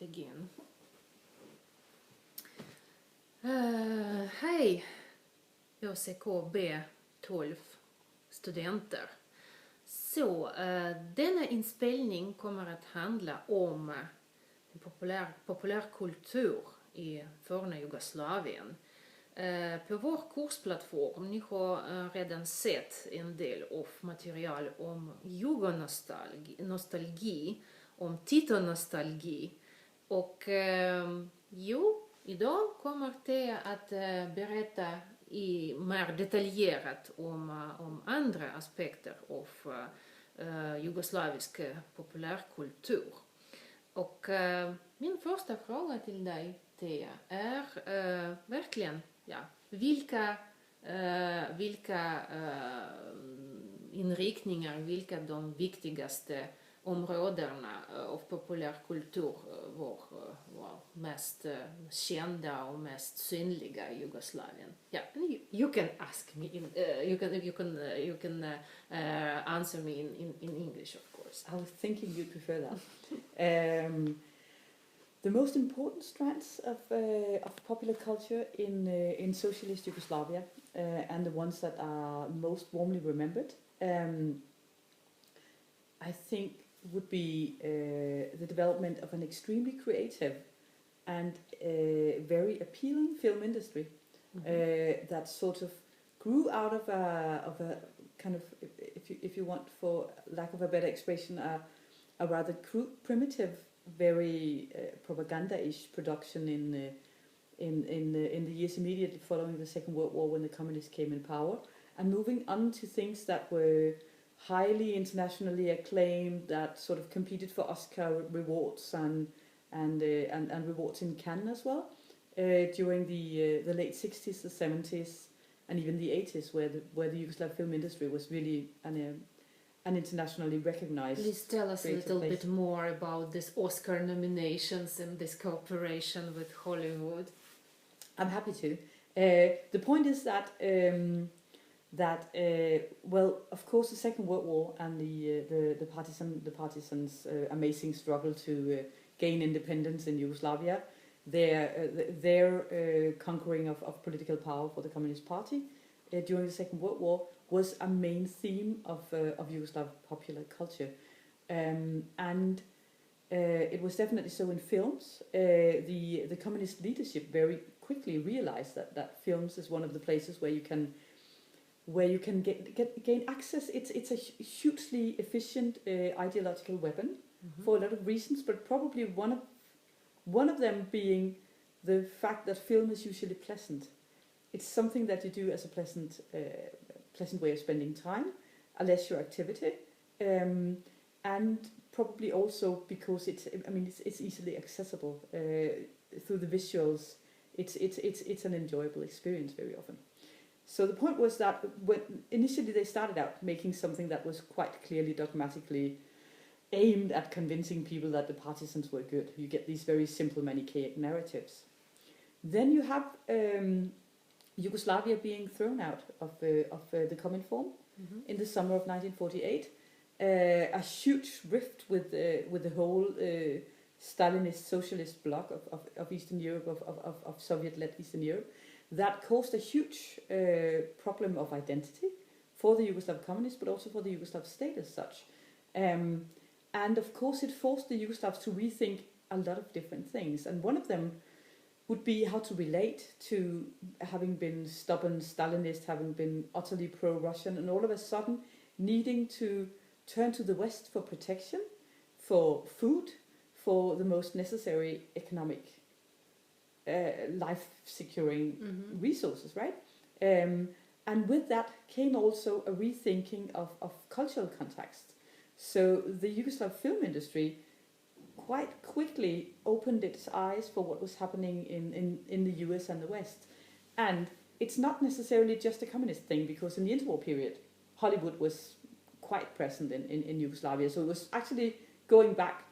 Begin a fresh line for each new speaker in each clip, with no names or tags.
begin. Hej ÖCKB 12 studenter. Så denna inspelning kommer att handla om populärkultur i forna Jugoslavien. På vår kursplattform ni har redan sett en del av material om jugonostalgi, om titelnostalgi. Och idag kommer det att berätta mer detaljerat om andra aspekter av jugoslavisk populärkultur. Och min första fråga till dig, Thea, är verkligen vilka inriktningar, vilka de viktigaste områdena av populärkultur var mest kända och mest synliga i Jugoslavien. You can ask me you can answer me in English, of course.
I was thinking you'd prefer that. The most important strands of popular culture in socialist Yugoslavia, and the ones that are most warmly remembered, I think would be the development of an extremely creative and very appealing film industry that sort of grew out of a kind of, if you want, for lack of a better expression, a rather crude, primitive, very propaganda-ish production in the years immediately following the Second World War, when the communists came in power, and moving on to things that were highly internationally acclaimed, that sort of competed for Oscar rewards and rewards in Cannes as well, during the late 60s, the 70s, and even the 80s, where the Yugoslav film industry was really an internationally recognized.
Please tell us a little
place.
bit more about this Oscar nominations and this cooperation with Hollywood.
I'm happy to. The point is that well, of course, the Second World War and the partisans' amazing struggle to gain independence in Yugoslavia, their conquering of political power for the Communist Party during the Second World War was a main theme of Yugoslav popular culture, and it was definitely so in films. The communist leadership very quickly realized that films is one of the places where you can gain access. It's a hugely efficient ideological weapon for a lot of reasons, but probably one of them being the fact that film is usually pleasant. It's something that you do as a pleasant way of spending time, a leisure activity, and probably also because it's easily accessible through the visuals. It's an enjoyable experience very often. So the point was that when initially they started out making something that was quite clearly dogmatically aimed at convincing people that the partisans were good. You get these very simple Manichaean narratives. Then you have Yugoslavia being thrown out of the Cominform in the summer of 1948. A huge rift with the whole Stalinist socialist bloc of Eastern Europe, of Soviet-led Eastern Europe, that caused a huge problem of identity for the Yugoslav communists, but also for the Yugoslav state as such. And of course it forced the Yugoslavs to rethink a lot of different things. And one of them would be how to relate to having been stubborn Stalinist, having been utterly pro-Russian, and all of a sudden needing to turn to the West for protection, for food, for the most necessary economic life-securing resources, right? And with that came also a rethinking of cultural context. So the Yugoslav film industry quite quickly opened its eyes for what was happening in the US and the West. And it's not necessarily just a communist thing, because in the interwar period, Hollywood was quite present in Yugoslavia. So it was actually going back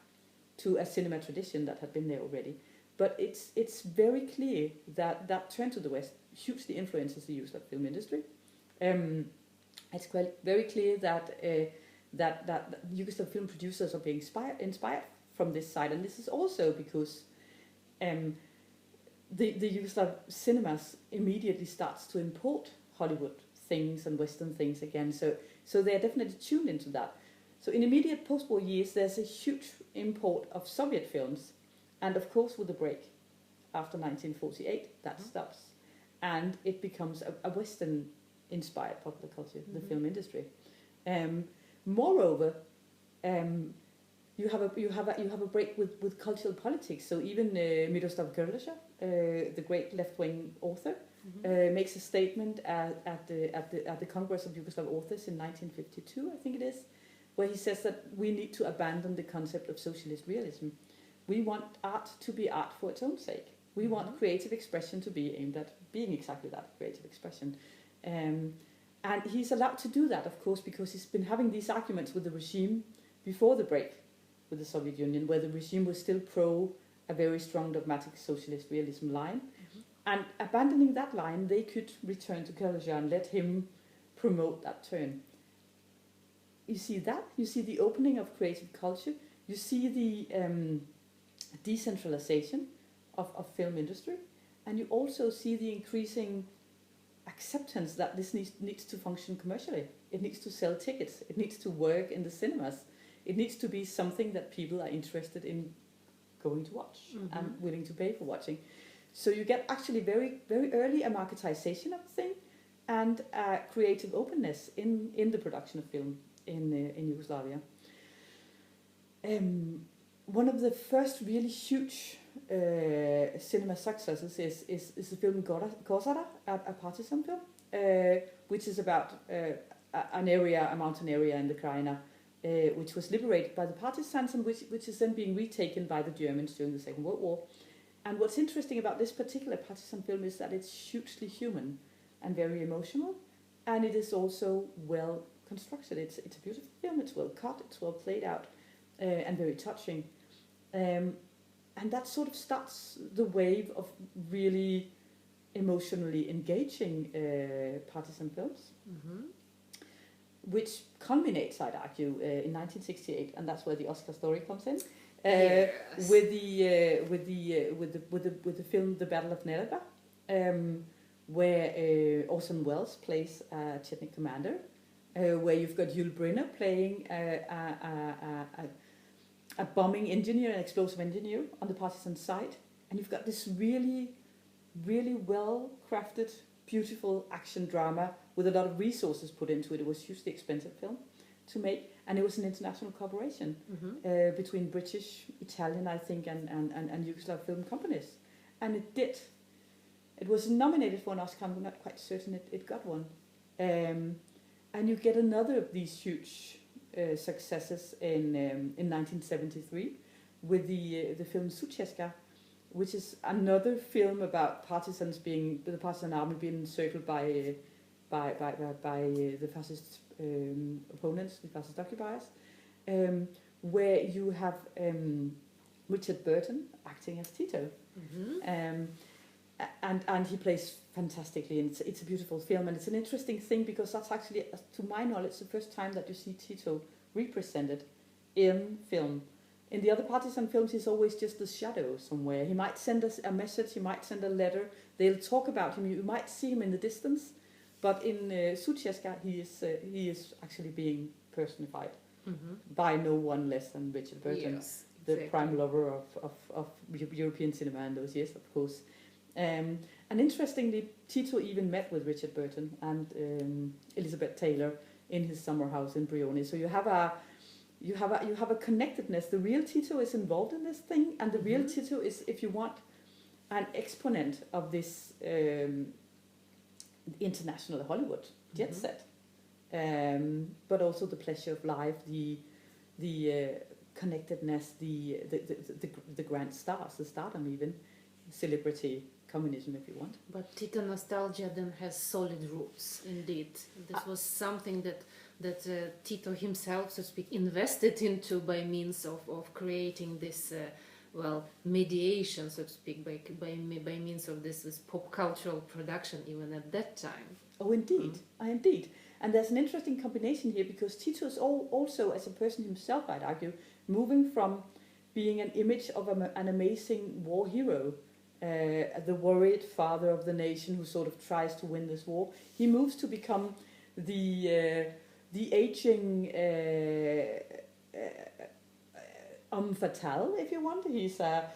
to a cinema tradition that had been there already. But it's very clear that turn to the West hugely influences the Yugoslav film industry. It's quite very clear that Yugoslav film producers are being inspired from this side, and this is also because the Yugoslav cinemas immediately starts to import Hollywood things and Western things again. So they're definitely tuned into that. So in immediate post-war years, there's a huge import of Soviet films, and of course with the break after 1948, that stops, and it becomes a Western-inspired popular culture, the film industry. Moreover, you have a break with cultural politics. So even Miroslav Gerlasa, the great left-wing author, makes a statement at the Congress of Yugoslav Authors in 1952, I think it is, where he says that we need to abandon the concept of socialist realism. We want art to be art for its own sake. We want creative expression to be aimed at being exactly that, creative expression. And he's allowed to do that, of course, because he's been having these arguments with the regime before the break with the Soviet Union, where the regime was still pro a very strong dogmatic socialist realism line. And abandoning that line, they could return to Gerlasa and let him promote that turn. You see that? You see the opening of creative culture. You see the decentralization of film industry. And you also see the increasing acceptance that this needs to function commercially. It needs to sell tickets. It needs to work in the cinemas. It needs to be something that people are interested in going to watch and willing to pay for watching. So you get actually very, very early a marketization of the thing and a creative openness in the production of film in Yugoslavia. One of the first really huge cinema successes is the film Kozara, a partisan film, which is about a mountain area in the Krajina, which was liberated by the partisans and which is then being retaken by the Germans during the Second World War. And what's interesting about this particular partisan film is that it's hugely human and very emotional, and it is also well constructed. It's a beautiful film. It's well cut. It's well played out, and very touching. And that sort of starts the wave of really emotionally engaging partisan films, which culminates, I'd argue, in 1968, and that's where the Oscar story comes in.
Yes.
With the film The Battle of Nerva, where Orson Welles plays a Chetnik commander, where you've got Yul Brynner playing a bombing engineer, an explosive engineer on the partisan side, and you've got this really, really well crafted, beautiful action drama with a lot of resources put into it. It was a hugely expensive film to make. And it was an international cooperation between British, Italian, I think, and Yugoslav film companies. And it did. It was nominated for an Oscar. I'm not quite certain it got one. And you get another of these huge successes in 1973 with the film Suceska, which is another film about the partisan army being encircled by the fascist opponents, the fascist occupiers, where you have Richard Burton acting as Tito, and he plays fantastically, and it's a beautiful film, and it's an interesting thing because that's actually, to my knowledge, the first time that you see Tito represented in film. In the other partisan films, he's always just the shadow somewhere. He might send us a message, he might send a letter, they'll talk about him, you might see him in the distance. But in Suceska, he is actually being personified by no one less than Richard Burton,
Yes,
the
exactly.
prime lover of European cinema in those years, of course. And interestingly, Tito even met with Richard Burton and Elizabeth Taylor in his summer house in Brioni. So you have a connectedness. The real Tito is involved in this thing, and the real Tito is, if you want, an exponent of this international Hollywood jet set, but also the pleasure of life, the connectedness, the grand stars, the stardom, even celebrity communism, if you want.
But Tito nostalgia then has solid roots, indeed. This was something that Tito himself, so to speak, invested into by means of creating this mediation, so to speak, by means of this pop cultural production even at that time.
Oh, indeed, indeed. And there's an interesting combination here because Tito is also, as a person himself, I'd argue, moving from being an image of an amazing war hero, the worried father of the nation who sort of tries to win this war. He moves to become the aging homme fatale, if you want. He's a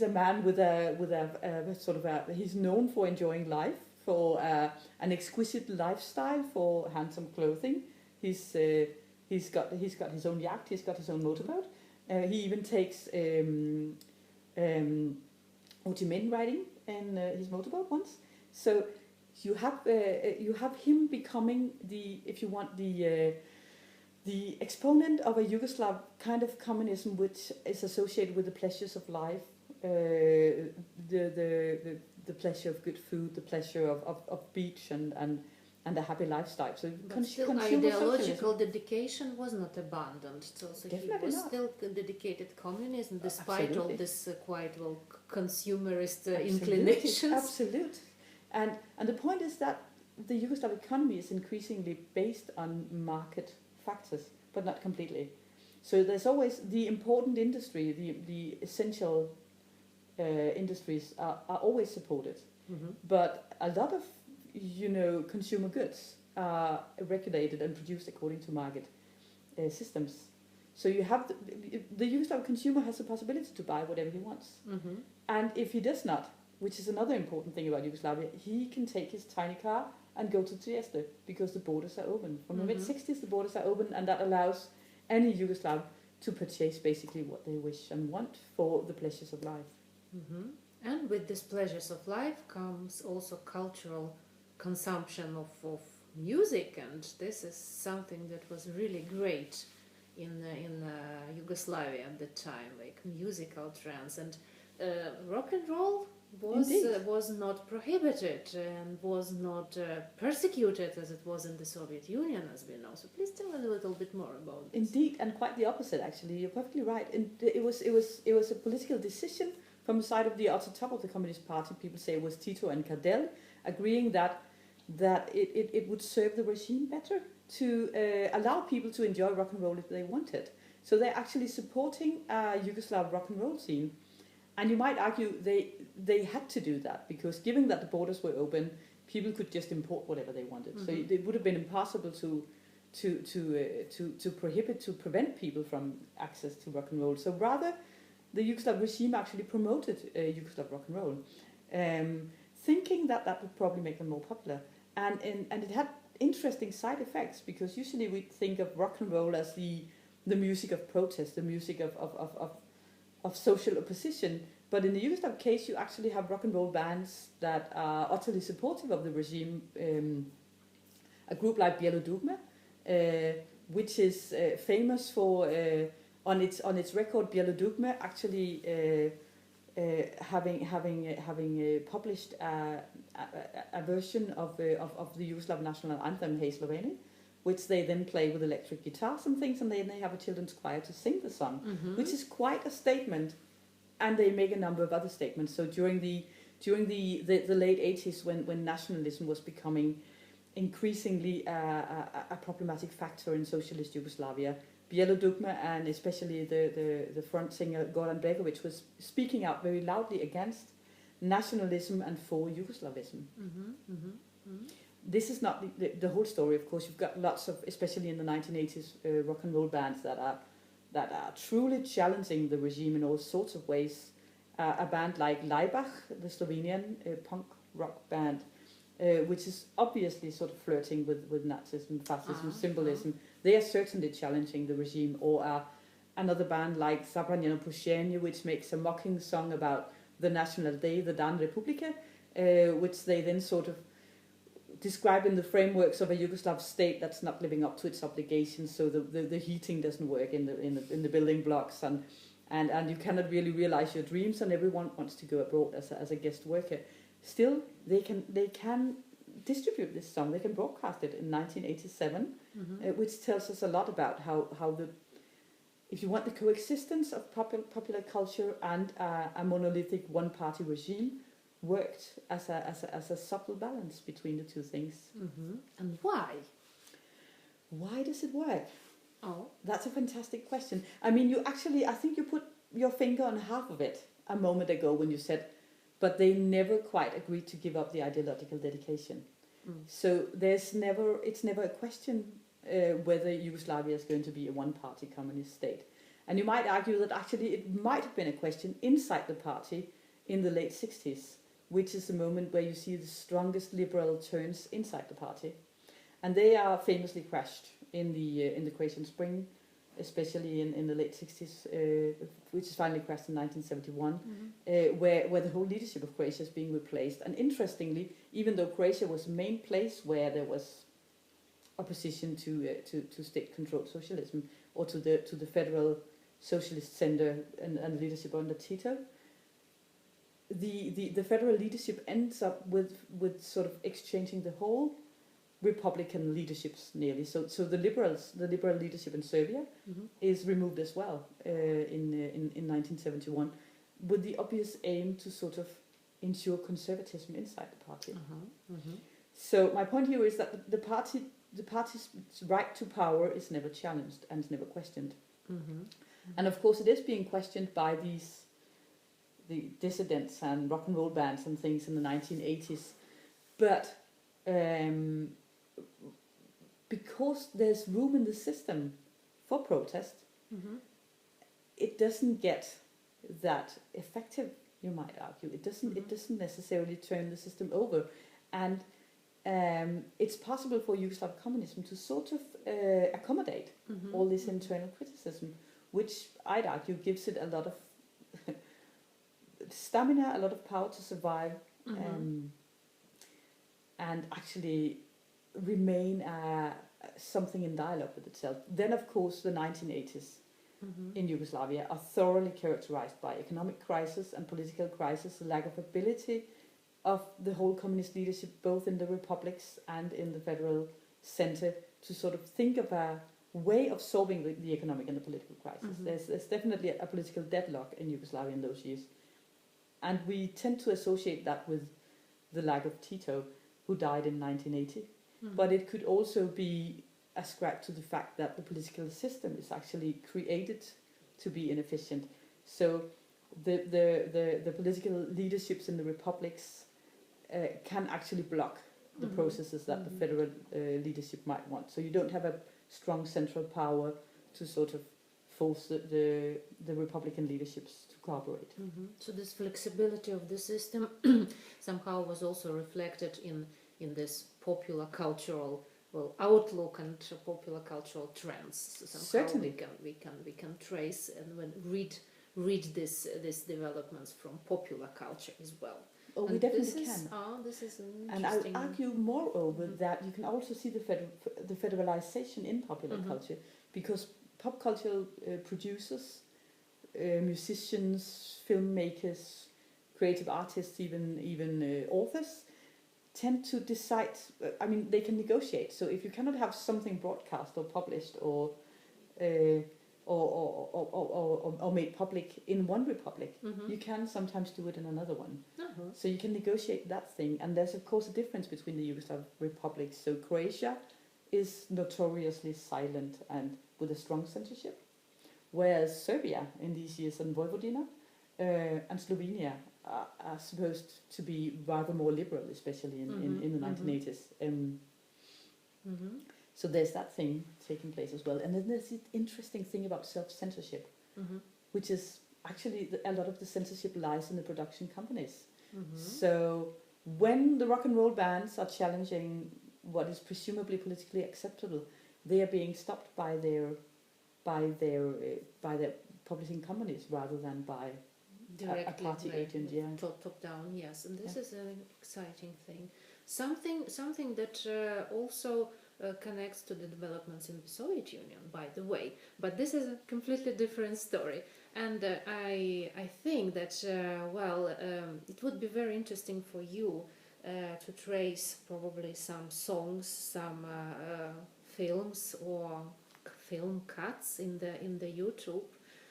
man with a sort of he's known for enjoying life, for an exquisite lifestyle, for handsome clothing. He's got his own yacht. He's got his own motorboat. He even takes Ho Chi Minh riding in his motorboat once. So you have him becoming the exponent of a Yugoslav kind of communism, which is associated with the pleasures of life, the pleasure of good food, the pleasure of beach and a happy lifestyle. So
but still ideological dedication was not abandoned. So he was still dedicated communism despite all this quite consumerist inclinations.
Absolutely. And the point is that the Yugoslav economy is increasingly based on market factors, but not completely. So there's always the important industry, the essential industries are always supported, but a lot of consumer goods are regulated and produced according to market systems. So you have the Yugoslav consumer has the possibility to buy whatever he wants, and if he does not, which is another important thing about Yugoslavia, he can take his tiny car and go to Trieste because the borders are open. From the mid-60s, the borders are open, and that allows any Yugoslav to purchase basically what they wish and want for the pleasures of life.
And with these pleasures of life comes also cultural consumption of music, and this is something that was really great in Yugoslavia at the time, like musical trends, and rock and roll was not prohibited and was not persecuted as it was in the Soviet Union, as we know. So please tell a little bit more about this.
Indeed, and quite the opposite, actually. You're perfectly right. And it was a political decision from the side of the top of the Communist Party. People say it was Tito and Kardelj agreeing that it would serve the regime better to allow people to enjoy rock and roll if they wanted. So they're actually supporting a Yugoslav rock and roll scene. And you might argue they had to do that because given that the borders were open, people could just import whatever they wanted. So it would have been impossible to prevent people from access to rock and roll. So rather, the Yugoslav regime actually promoted Yugoslav rock and roll, thinking that would probably make them more popular. And it had interesting side effects because usually we think of rock and roll as the music of protest, the music of social opposition. But in the Yugoslav case, you actually have rock and roll bands that are utterly supportive of the regime. A group like Bijelo Dugme, which is famous for on its record, Bijelo Dugme actually having published a version of the Yugoslav national anthem, Hey Sloveni, which they then play with electric guitars and things, and then they have a children's choir to sing the song, which is quite a statement. And they make a number of other statements. So during the late 80s, when nationalism was becoming increasingly a problematic factor in socialist Yugoslavia, Bijelo Dugme and especially the front singer Goran Bregovic was speaking out very loudly against nationalism and for Yugoslavism. This is not the whole story, of course. You've got lots of, especially in the 1980s, rock and roll bands that are truly challenging the regime in all sorts of ways. A band like Laibach, the Slovenian punk rock band, which is obviously sort of flirting with Nazism, fascism, symbolism. They are certainly challenging the regime. Or another band like Zabranjeno Pušenje, which makes a mocking song about the National Day, the Dan Republike, which they then sort of describe in the frameworks of a Yugoslav state that's not living up to its obligations. So the heating doesn't work in the building blocks, and you cannot really realize your dreams, and everyone wants to go abroad as a guest worker. Still, they can distribute this song. They can broadcast it in 1987, which tells us a lot about how if you want the coexistence of popular culture and a monolithic one-party regime worked as a subtle balance between the two things.
And why?
Why does it work?
Oh.
That's a fantastic question. I mean, I think you put your finger on half of it a moment ago when you said, but they never quite agreed to give up the ideological dedication. So it's never a question whether Yugoslavia is going to be a one-party communist state. And you might argue that actually it might have been a question inside the party in the late 60s, which is the moment where you see the strongest liberal turns inside the party. And they are famously crashed in the Croatian Spring, especially in the late 60s, which is finally crashed in 1971, where the whole leadership of Croatia is being replaced. And interestingly, even though Croatia was the main place where there was opposition to state-controlled socialism or to the federal socialist center and leadership under Tito, the federal leadership ends up with sort of exchanging the whole Republican leaderships nearly. So the liberal leadership in Serbia is removed as well in 1971, with the obvious aim to sort of ensure conservatism inside the party. So my point here is that the party's right to power is never challenged and is never questioned. And of course, it is being questioned by the dissidents and rock and roll bands and things in the 1980s, but because there's room in the system for protest, it doesn't get that effective. You might argue it doesn't necessarily turn the system over, and it's possible for Yugoslav communism to sort of accommodate all this internal criticism, which I'd argue gives it a lot of stamina, a lot of power to survive, and actually remain something in dialogue with itself. Then, of course, the 1980s in Yugoslavia are thoroughly characterized by economic crisis and political crisis, the lack of ability of the whole communist leadership, both in the republics and in the federal center, to sort of think of a way of solving the economic and the political crisis. There's definitely a political deadlock in Yugoslavia in those years. And we tend to associate that with the lack of Tito, who died in 1980. But it could also be ascribed to the fact that the political system is actually created to be inefficient. So the political leaderships in the republics can actually block the processes that the federal leadership might want. So you don't have a strong central power to sort of force the Republican leaderships to cooperate.
So this flexibility of the system somehow was also reflected in this popular cultural outlook and popular cultural trends. Somehow
Certainly,
we can trace and read these developments from popular culture as well.
Oh, we definitely can.
This is an
And
interesting.
I'll argue moreover that you can also see the federalization in popular culture, because pop culture producers, musicians, filmmakers, creative artists, even authors, tend to decide. I mean, they can negotiate. So if you cannot have something broadcast or published or made public in one republic, you can sometimes do it in another one. So you can negotiate that thing. And there's of course a difference between the Yugoslav republics. So Croatia is notoriously silent and with a strong censorship, whereas Serbia in these years and Vojvodina and Slovenia are supposed to be rather more liberal, especially in the 1980s. So there's that thing taking place as well. And then there's the interesting thing about self-censorship, which is actually a lot of the censorship lies in the production companies. So when the rock and roll bands are challenging what is presumably politically acceptable, they are being stopped by their publishing companies rather than by a party agent. Yeah,
top down. Yes, and this is an exciting thing. Something that also connects to the developments in the Soviet Union, by the way. But this is a completely different story. And I think that, it would be very interesting for you to trace probably some songs, some films or film cuts in the YouTube.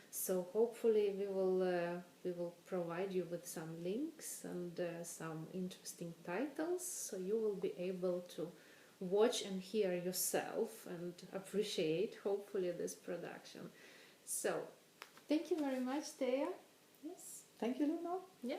So hopefully we will provide you with some links and some interesting titles, so you will be able to watch and hear yourself and appreciate, hopefully, this production. So, thank you very much, Thea.
Yes. Thank you, Luna.
Yeah.